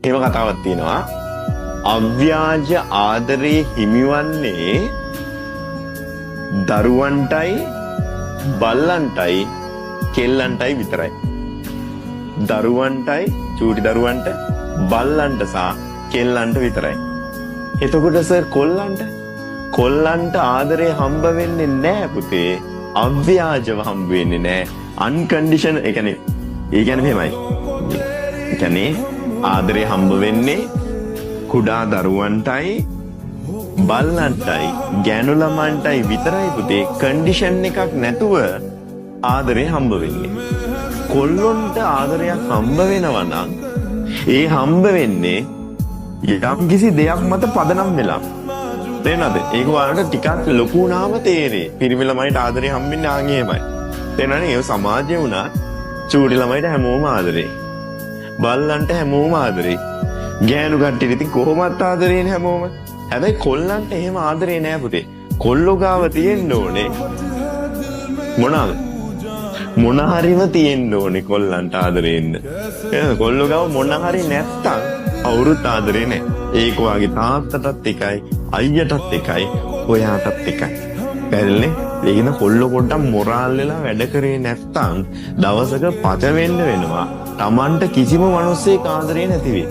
එහෙම කතාවක් තියෙනවා. අව්‍යාජ ආදරේ හිමිවන්නේ දරුවන්ටයි බල්ලන්ටයි කෙල්ලන්ටයි විතරයි. දරුවන්ටයි චූටි දරුවන්ට බල්ලන්ට සහ කෙල්ලන්ට විතරයි. එතකොට සර් කොල්ලන්ට ආදරේ හම්බ වෙන්නේ නැහැ පුතේ. අව්‍යාජව හම්බ වෙන්නේ නැහැ. අන්කන්ඩිෂන් ඒ කියන්නේ මෙහෙමයි. ඒ කියන්නේ ආදරේ හම්බ වෙන්නේ කුඩා දරුවන්ටයි බල්ලන්ටයි ගෑනු ළමන්ටයි විතරයි පුතේ. කන්ඩිෂන් එකක් නැතුව ආදරේ හම්බ වෙන්නේ. කොල්ලොන්ට ආදරයක් හම්බ වෙනවා නම් ඒ හම්බ වෙන්නේ යම් කිසි දෙයක් මත පදනම් වෙලා. තේරෙනවද? ඒක වලට ටිකක් ලොකු වුණාම තේරෙයි. පිරිමි ළමයිට ආදරේ හම්බෙන්නේ ආන් එහෙමයි. තේරෙනවනේ? ඒ සමාජයේ වුණා චූටි ළමයිට හැමෝම ආදරේ. බල්ලන්ට හැමෝම ආදරේ. ගෑනු කට්ටියට ඉතින් කොහොමත් ආදරේනේ හැමෝම. හැබැයි කොල්ලන්ට එහෙම ආදරේ නෑ පුතේ. කොල්ලෝ ගාව තියෙන්න ඕනේ මොනවාද? මොන හරිම තියෙන්න ඕනේ කොල්ලන්ට ආදරෙන්න. කොල්ලෝ ගාව මොන හරි නැත්තම් අවුරුත් ආදරේ නෑ. ඒක වාගේ තාත්තටත් එකයි, අයියටත් එකයි, ඔයාටත් එකයි. පැරෙන්නේ ඒකින කොල්ලෝ පොඩ්ඩක් මොරාල් වෙලා වැඩ කරේ නැත්තම් දවසක පච වෙන්න වෙනවා. Tamanට කිසිම මිනිස්සෙක් ආදරේ නැති වෙයි.